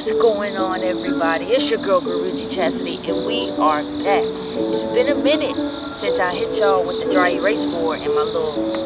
What's going on, everybody? It's your girl Guruji Chastity, and we are back. It's been a minute since I hit y'all with the dry erase board and my little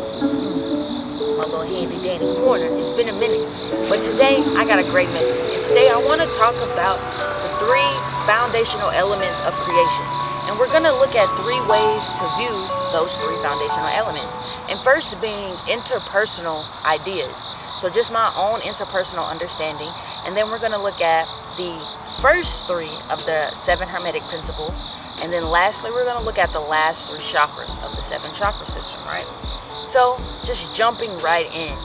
handy dandy corner. It's been a minute, but today I got a great message, and today I want to talk about the 3 foundational elements of creation, and we're gonna look at 3 ways to view those 3 foundational elements. And first being interpersonal ideas. So just my own interpersonal understanding. And then we're going to look at the first 3 of the 7 Hermetic principles. And then lastly, we're going to look at the last 3 chakras of the 7 chakra system, right? So just jumping right in.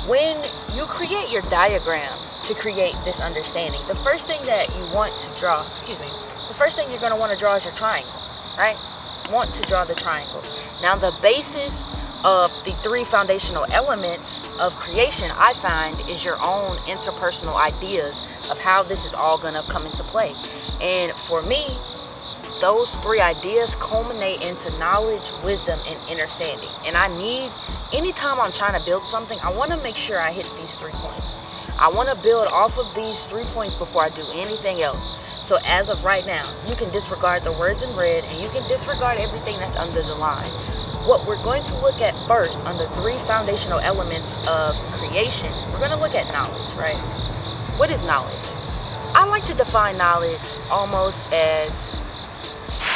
When you create your diagram to create this understanding, the first thing that you want to draw, the first thing you're going to want to draw is your triangle, right? Want to draw the triangle. Now the basis of the 3 foundational elements of creation, I find, is your own interpersonal ideas of how this is all going to come into play. And for me, those 3 ideas culminate into knowledge, wisdom, and understanding. And anytime I'm trying to build something, I want to make sure I hit these 3 points. I want to build off of these 3 points before I do anything else. So as of right now, you can disregard the words in red, and you can disregard everything that's under the line. What we're going to look at first on the 3 foundational elements of creation, we're going to look at knowledge, right? What is knowledge? I like to define knowledge almost as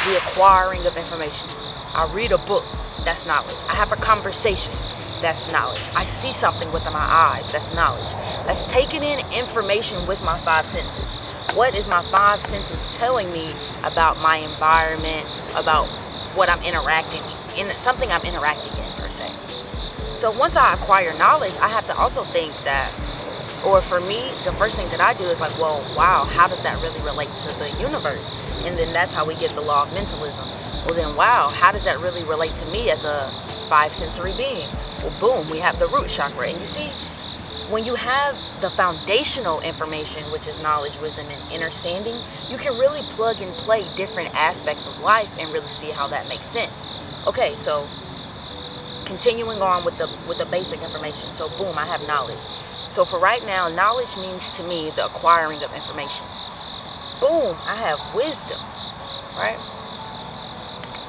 the acquiring of information. I read a book, that's knowledge. I have a conversation, that's knowledge. I see something with my eyes, that's knowledge. That's taking in information with my 5 senses. What is my 5 senses telling me about my environment, about what I'm interacting in, something I'm interacting in per se. So once I acquire knowledge, I have to also think that, or for me, the first thing that I do is like, well, wow, how does that really relate to the universe? And then that's how we get the law of mentalism. Well then, wow, how does that really relate to me as a 5 sensory being? Well, boom, we have the root chakra. And you see, when you have the foundational information, which is knowledge, wisdom, and understanding, you can really plug and play different aspects of life and really see how that makes sense. Okay, so continuing on with the basic information. So boom, I have knowledge. So for right now, knowledge means to me the acquiring of information. Boom, I have wisdom, right?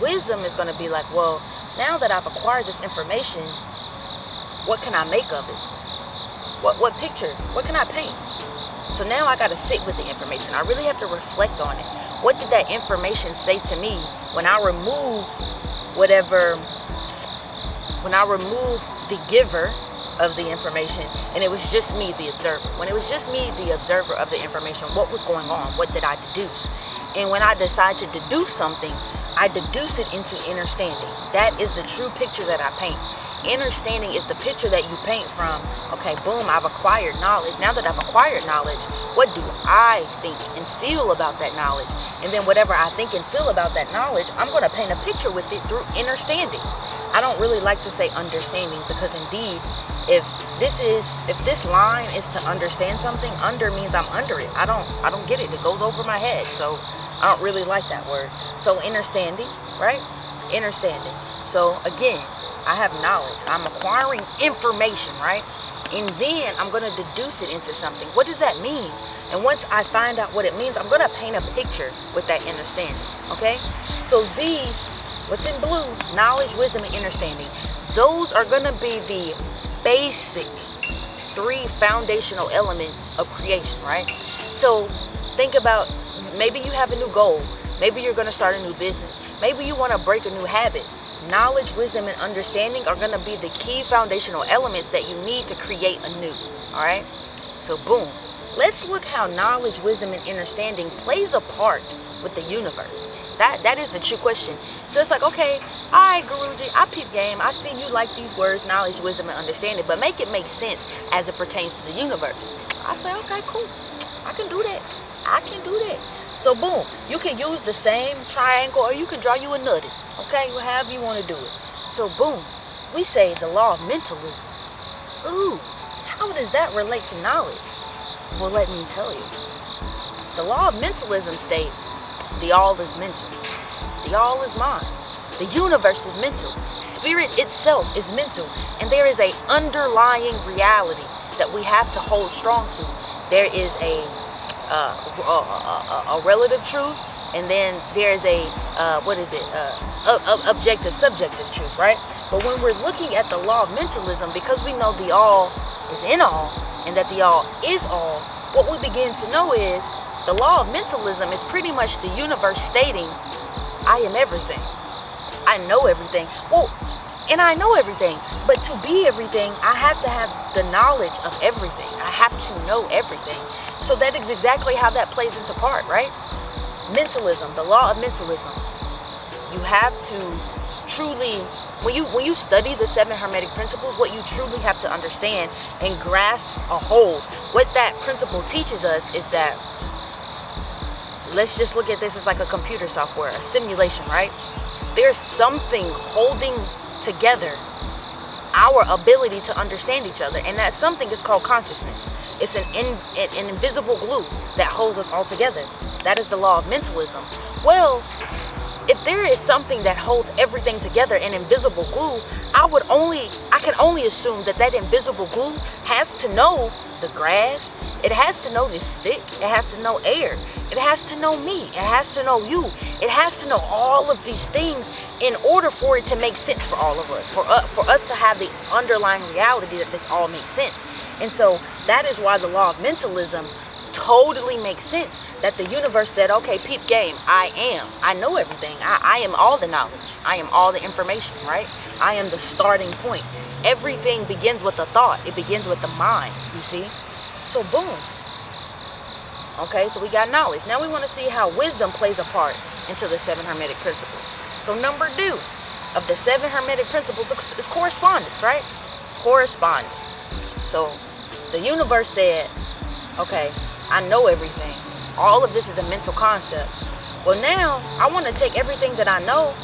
Wisdom is going to be like, well, now that I've acquired this information, what can I make of it? What picture? What can I paint? So now I got to sit with the information. I really have to reflect on it. What did that information say to me when I removed the giver of the information, and it was just me, the observer? When it was just me, the observer of the information, what was going on? What did I deduce? And when I decide to deduce something, I deduce it into understanding. That is the true picture that I paint. Understanding is the picture that you paint from, okay, boom, I've acquired knowledge. Now that I've acquired knowledge, what do I think and feel about that knowledge? And then whatever I think and feel about that knowledge, I'm going to paint a picture with it through understanding. I don't really like to say understanding, because indeed, if this line is to understand something, under means I'm under it. I don't get it. It goes over my head. So I don't really like that word. So understanding, right? Understanding. So again, I have knowledge. I'm acquiring information, right? And then I'm going to deduce it into something. What does that mean? And once I find out what it means, I'm going to paint a picture with that understanding, okay? So these, what's in blue, knowledge, wisdom, and understanding, those are going to be the basic 3 foundational elements of creation, right? So think about, maybe you have a new goal. Maybe you're going to start a new business. Maybe you want to break a new habit. Knowledge, wisdom, and understanding are going to be the key foundational elements that you need to create anew. All right? So boom. Let's look how knowledge, wisdom, and understanding plays a part with the universe. That is the true question. So it's like, okay, all right, Guruji, I peep game. I see you like these words, knowledge, wisdom, and understanding, but make it make sense as it pertains to the universe. I say, okay, cool. I can do that. I can do that. So boom, you can use the same triangle, or you can draw you a nutty. Okay, however you want to do it. So boom, we say the law of mentalism. Ooh, how does that relate to knowledge? Well, let me tell you. The law of mentalism states the all is mental. The all is mind. The universe is mental. Spirit itself is mental. And there is an underlying reality that we have to hold strong to. There is a a relative truth, and then there's a objective subjective truth, right? But when we're looking at the law of mentalism, because we know the all is in all and that the all is all, what we begin to know is the law of mentalism is pretty much the universe stating, I am everything. I know everything. Well, and I know everything, but to be everything, I have to have the knowledge of everything. I have to know everything. So that is exactly how that plays into part, right? Mentalism, the law of mentalism. You have to truly, when you study the 7 Hermetic principles, what you truly have to understand and grasp a hold, what that principle teaches us is that, let's just look at this as like a computer software, a simulation, right? There's something holding together our ability to understand each other, and that something is called consciousness. It's an invisible glue that holds us all together. That is the law of mentalism. Well, if there is something that holds everything together, an invisible glue, I can only assume that that invisible glue has to know the grass, it has to know this stick, it has to know air, it has to know me, it has to know you, it has to know all of these things in order for it to make sense for all of us, for us to have the underlying reality that this all makes sense. And so that is why the law of mentalism totally makes sense. That the universe said, okay, peep game, I know everything. I am all the knowledge. I am all the information, right? I am the starting point. Everything begins with a thought. It begins with the mind, you see? So boom. Okay, so we got knowledge. Now we want to see how wisdom plays a part into the 7 Hermetic principles. So number 2 of the 7 Hermetic principles is correspondence, right? Correspondence. So the universe said, okay, I know everything. All of this is a mental concept. Well, now I want to take everything that I know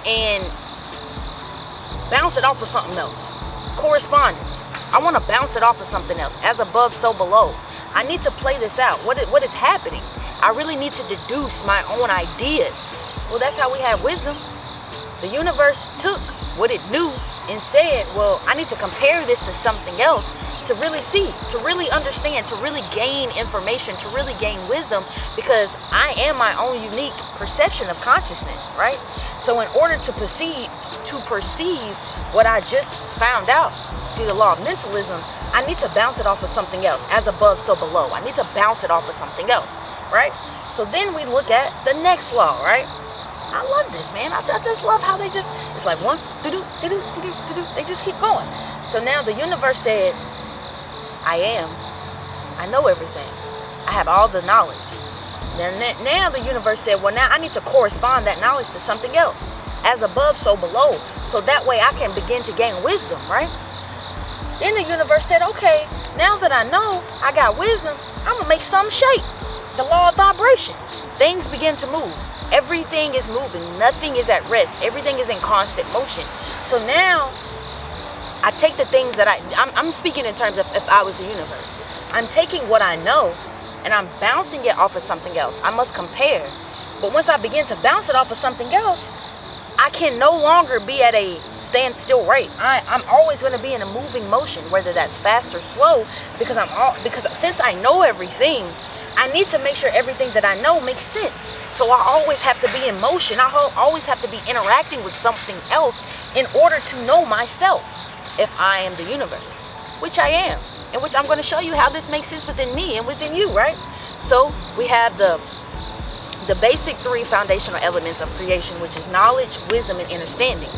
and bounce it off of something else. Correspondence. I want to bounce it off of something else. As above, so below. I need to play this out. What is happening? I really need to deduce my own ideas. Well, that's how we have wisdom. The universe took what it knew and said, well, I need to compare this to something else to really see, to really understand, to really gain information, to really gain wisdom, because I am my own unique perception of consciousness, right? So in order to perceive what I just found out through the law of mentalism, I need to bounce it off of something else. As above, so below. I need to bounce it off of something else, right? So then we look at the next law, right? I love this, man. I just love how they just, it's like one, they just keep going. So now the universe said, I know everything. I have all the knowledge. Then now the universe said, well, now I need to correspond that knowledge to something else. As above, so below. So that way I can begin to gain wisdom, right? Then the universe said, okay, now that I know I got wisdom, I'm going to make something shake. The law of vibration. Things begin to move. Everything is moving. Nothing is at rest. Everything is in constant motion. So now I take the things that I'm speaking in terms of if I was the universe. I'm taking what I know and I'm bouncing it off of something else. I must compare. But once I begin to bounce it off of something else, I can no longer be at a standstill rate. I'm always going to be in a moving motion, whether that's fast or slow, because since I know everything, I need to make sure everything that I know makes sense. So I always have to be in motion. I always have to be interacting with something else in order to know myself. If I am the universe, which I am, in which I'm going to show you how this makes sense within me and within you, right? So we have the basic 3 foundational elements of creation, which is knowledge, wisdom, and understanding.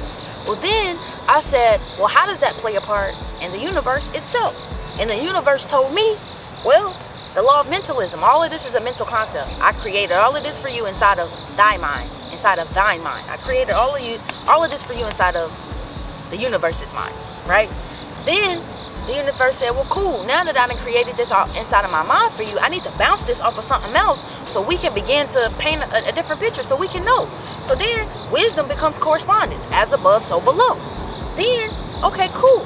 Well, then I said, well, how does that play a part in the universe itself? And the universe told me, well, the law of mentalism, all of this is a mental concept. I created all of this for you inside of thy mind, inside of thine mind. I created all of this for you inside of the universe's mind. Right? Then the universe said, well, cool. Now that I done created this all inside of my mind for you, I need to bounce this off of something else so we can begin to paint a different picture so we can know. So then wisdom becomes correspondence. As above, so below. Then, okay, cool.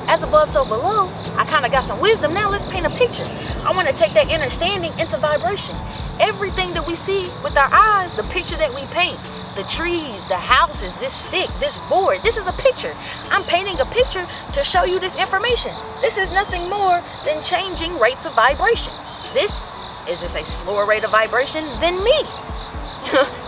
As above, so below. I kind of got some wisdom. Now let's paint a picture. I want to take that understanding into vibration. Everything that we see with our eyes, the picture that we paint, the trees, the houses, this stick, this board, this is a picture. I'm painting a picture to show you this information. This is nothing more than changing rates of vibration. This is just a slower rate of vibration than me.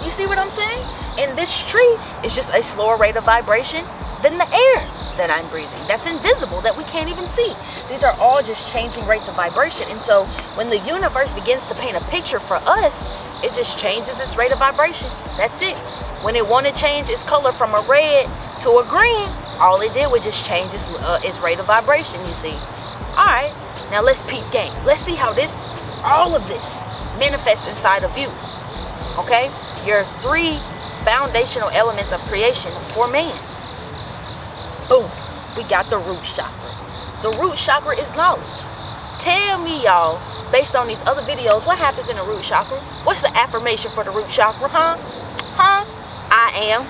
You see what I'm saying? And this tree is just a slower rate of vibration than the air that I'm breathing. That's invisible, that we can't even see. These are all just changing rates of vibration. And so when the universe begins to paint a picture for us, it just changes its rate of vibration. That's it. When it wanted to change its color from a red to a green, all it did was just change its rate of vibration, you see. All right, now let's peep game. Let's see how all of this manifests inside of you. Okay? Your 3 foundational elements of creation for man. Boom. We got the root chakra. The root chakra is knowledge. Tell me, y'all, based on these other videos, what happens in the root chakra? What's the affirmation for the root chakra, huh? I am.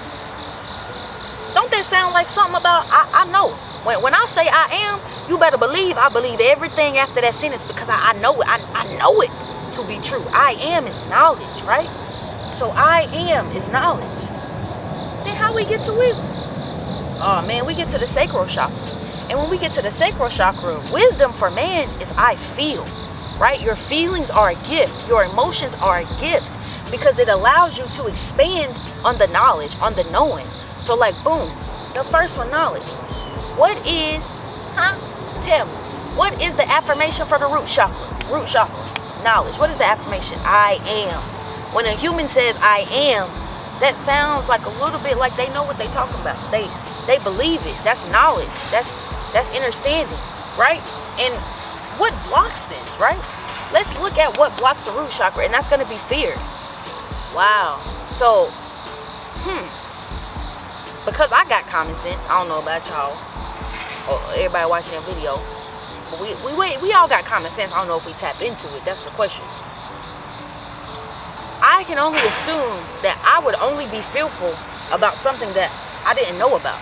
Don't that sound like something about I know? When I say I am, you better believe I believe everything after that sentence, because I know it. I know it to be true. I am is knowledge, right? So I am is knowledge. Then how we get to wisdom? Oh man, we get to the sacral chakra. And when we get to the sacral chakra, wisdom for man is I feel, right? Your feelings are a gift. Your emotions are a gift, because it allows you to expand on the knowledge, on the knowing. So like, boom, the first one, knowledge. What is, tell me, what is the affirmation for the root chakra? Root chakra, knowledge. What is the affirmation? I am. When a human says I am, that sounds like a little bit like they know what they're talking about. They believe it. That's knowledge. That's understanding, right? And what blocks this, right? Let's look at what blocks the root chakra, and that's going to be fear. Wow. So, because I got common sense, I don't know about y'all or everybody watching that video, but we all got common sense. I don't know if we tap into it. That's the question. I can only assume that I would only be fearful about something that I didn't know about.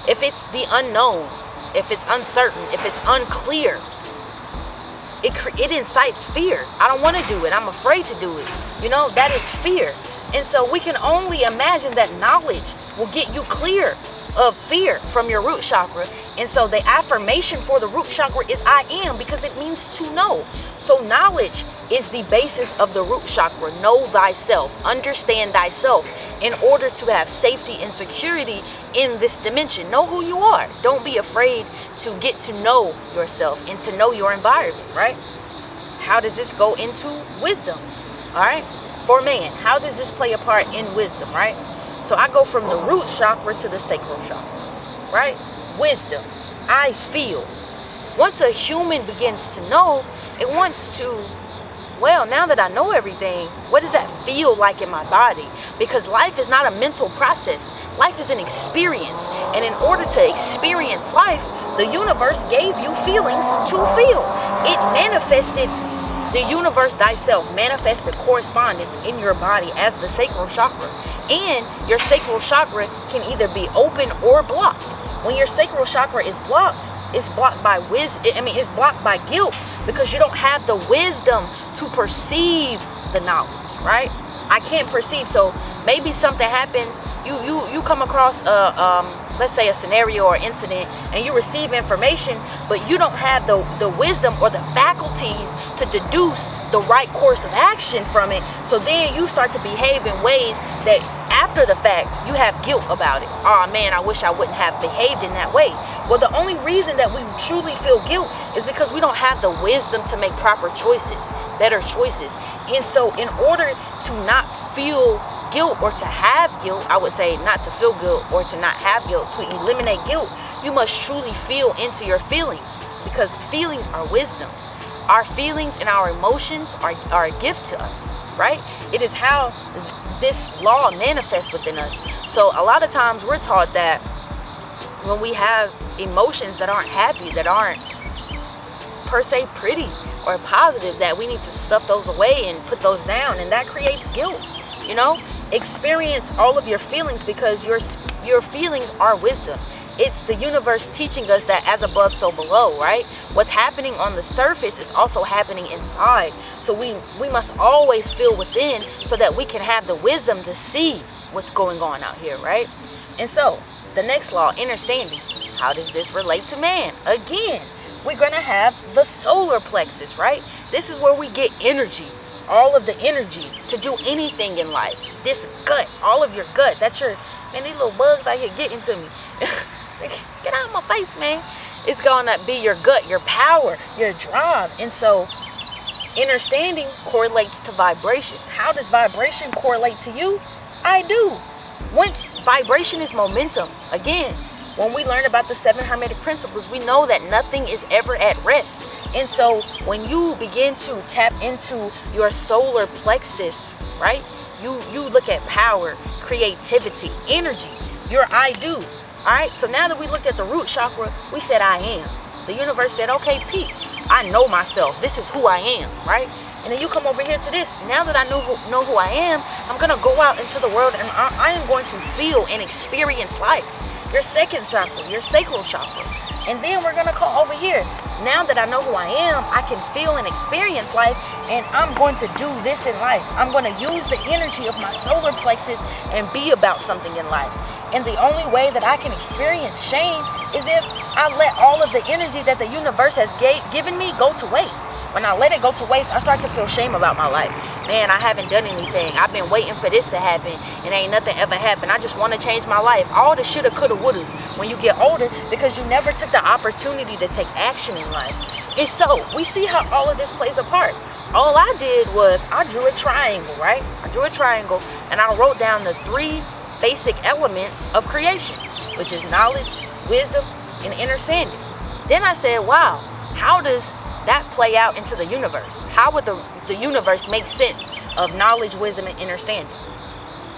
If it's the unknown, if it's uncertain, if it's unclear, it incites fear. I don't want to do it. I'm afraid to do it. You know, that is fear. And so we can only imagine that knowledge will get you clear of fear from your root chakra. And so the affirmation for the root chakra is I am, because it means to know. So knowledge is the basis of the root chakra. Know thyself, understand thyself, in order to have safety and security in this dimension. Know who you are. Don't be afraid to get to know yourself and to know your environment, right? How does this go into wisdom? All right, for man, how does this play a part in wisdom, right? So I go from the root chakra to the sacral chakra, right? Wisdom, I feel. Once a human begins to know, it wants to, well, now that I know everything, what does that feel like in my body? Because life is not a mental process. Life is an experience. And in order to experience life, the universe gave you feelings to feel. It manifested, the universe thyself manifested correspondence in your body as the sacral chakra. And your sacral chakra can either be open or blocked. When your sacral chakra is blocked, it's blocked by it's blocked by guilt, because you don't have the wisdom to perceive the knowledge, right? I can't perceive. So maybe something happened, you come across let's say a scenario or incident, and you receive information, but you don't have the wisdom or the faculties to deduce the right course of action from it. So then you start to behave in ways that after the fact you have guilt about it. Oh man, I wish I wouldn't have behaved in that way. Well, the only reason that we truly feel guilt is because we don't have the wisdom to make proper choices, better choices. And so in order to not feel guilt or to have guilt, I would say not to feel guilt or to not have guilt, to eliminate guilt, you must truly feel into your feelings, because feelings are wisdom. Our feelings and our emotions are a gift to us, right? It is how this law manifests within us. So a lot of times we're taught that when we have emotions that aren't happy, that aren't per se pretty or positive, that we need to stuff those away and put those down, and that creates guilt. You know, experience all of your feelings, because your feelings are wisdom. It's the universe teaching us that as above, so below, right? What's happening on the surface is also happening inside. So we must always feel within, so that we can have the wisdom to see what's going on out here, right? And so the next law, innerstanding. How does this relate to man? Again, we're going to have the solar plexus, right? This is where we get energy, all of the energy to do anything in life. This gut, all of your gut, that's your, man, these little bugs out here getting to me. Get out of my face, man. It's going to be your gut, your power, your drive. And so understanding correlates to vibration. How does vibration correlate to you? I do. Once vibration is momentum, again, when we learn about the 7 Hermetic principles, we know that nothing is ever at rest. And so when you begin to tap into your solar plexus, right? You look at power, creativity, energy, your I do. All right, so now that we looked at the root chakra, we said I am. The universe said, okay, Pete, I know myself. This is who I am, right? And then you come over here to this. Now that I know who I am, I'm going to go out into the world and I am going to feel and experience life. Your second chakra, your sacral chakra. And then we're going to come over here. Now that I know who I am, I can feel and experience life, and I'm going to do this in life. I'm going to use the energy of my solar plexus and be about something in life. And the only way that I can experience shame is if I let all of the energy that the universe has given me go to waste. When I let it go to waste, I start to feel shame about my life. Man, I haven't done anything. I've been waiting for this to happen, and ain't nothing ever happened. I just want to change my life. All the shoulda, coulda, wouldas when you get older, because you never took the opportunity to take action in life. And so we see how all of this plays a part. All I did was I drew a triangle, right? I drew a triangle, and I wrote down the 3 basic elements of creation, which is knowledge, wisdom, and understanding. Then I said, wow, how does that play out into the universe? How would the universe make sense of knowledge, wisdom, and understanding?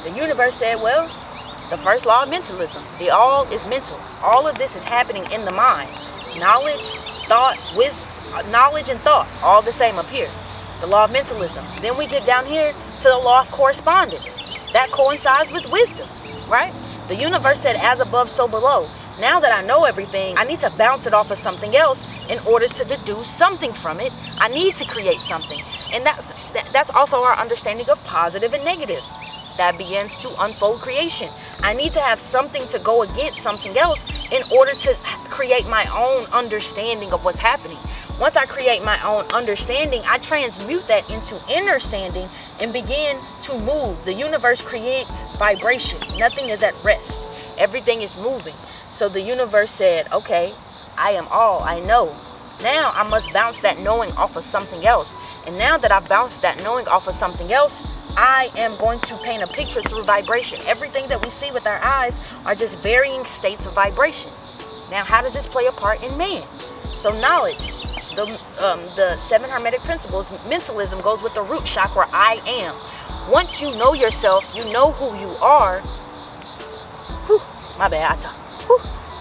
The universe said, well, the first law of mentalism, the all is mental. All of this is happening in the mind. Knowledge, thought, wisdom, knowledge and thought, all the same up here. The law of mentalism. Then we get down here to the law of correspondence. That coincides with wisdom, right? The universe said, as above, so below. Now that I know everything, I need to bounce it off of something else in order to deduce something from it. I need to create something. And that's also our understanding of positive and negative. That begins to unfold creation. I need to have something to go against something else in order to create my own understanding of what's happening. Once I create my own understanding, I transmute that into understanding and begin to move. The universe creates vibration. Nothing is at rest. Everything is moving. So the universe said, okay, I am all, I know. Now I must bounce that knowing off of something else. And now that I've bounced that knowing off of something else, I am going to paint a picture through vibration. Everything that we see with our eyes are just varying states of vibration. Now, how does this play a part in man? So knowledge, the 7 Hermetic principles, mentalism goes with the root chakra, I am. Once you know yourself, you know who you are. My bad,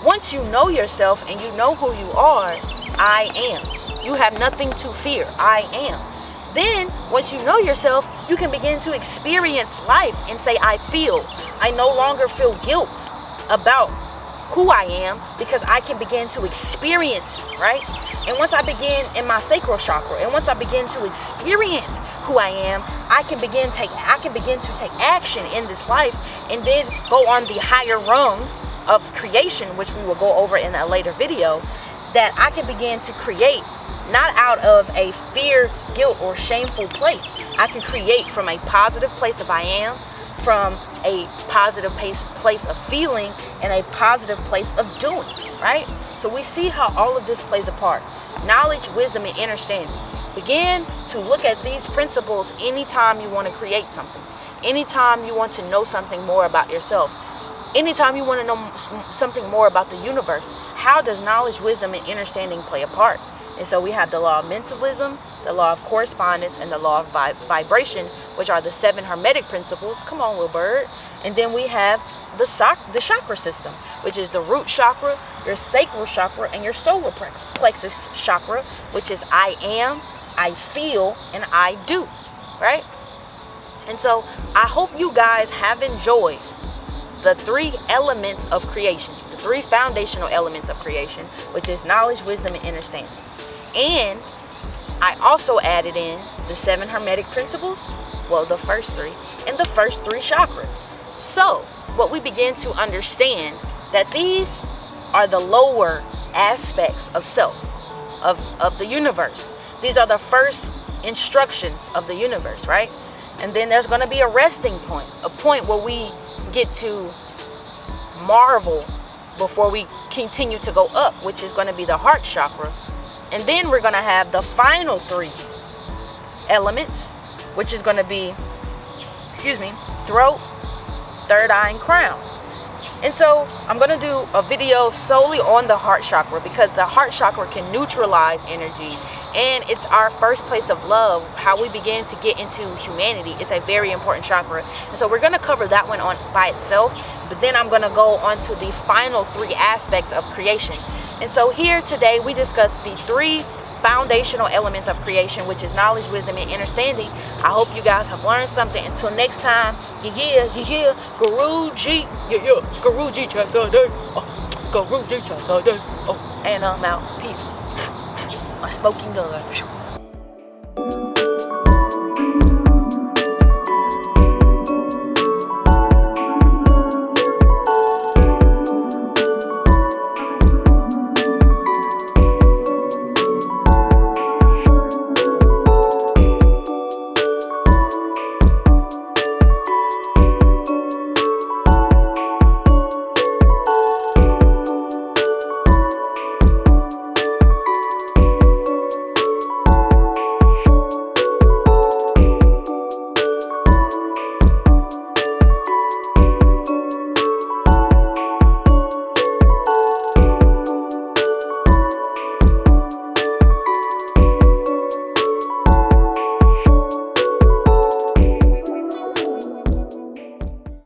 Once you know yourself and you know who you are, I am. You have nothing to fear, I am. Then, once you know yourself, you can begin to experience life and say, I feel. I no longer feel guilt about who I am because I can begin to experience, right? And once I begin in my sacral chakra, and once I begin to experience who I am, I can begin to take action in this life and then go on the higher rungs of creation, which we will go over in a later video, that I can begin to create not out of a fear, guilt, or shameful place. I can create from a positive place of I am, from a positive place of feeling, and a positive place of doing, right? So we see how all of this plays a part. Knowledge, wisdom, and understanding. Begin to look at these principles anytime you want to create something. Anytime you want to know something more about yourself. Anytime you want to know something more about the universe. How does knowledge, wisdom, and understanding play a part? And so we have the law of mentalism, the law of correspondence, and the law of vibration, which are the 7 Hermetic principles. Come on, little bird. And then we have the chakra system, which is the root chakra, your sacral chakra, and your solar plexus chakra, which is I am, I feel, and I do, right? And so I hope you guys have enjoyed the 3 elements of creation, the 3 foundational elements of creation, which is knowledge, wisdom, and understanding. And I also added in the 7 Hermetic principles, well, the first 3, and the first 3 chakras. So what we begin to understand that these are the lower aspects of self. of the universe. These are the first instructions of the universe, right? And then there's going to be a resting point, a point where we get to marvel before we continue to go up, which is going to be the heart chakra. And then we're going to have the final 3 elements, which is going to be, throat, third eye, and crown. And so I'm going to do a video solely on the heart chakra, because the heart chakra can neutralize energy, and it's our first place of love, how we begin to get into humanity. It's a very important chakra. And so we're going to cover that one on by itself, but then I'm going to go on to the final 3 aspects of creation. And so here today we discuss the 3 foundational elements of creation, which is knowledge, wisdom, and understanding. I hope you guys have learned something. Until next time, Guruji, Guruji Chasade, Guruji Chasade, and I'm out. Peace. My smoking gun.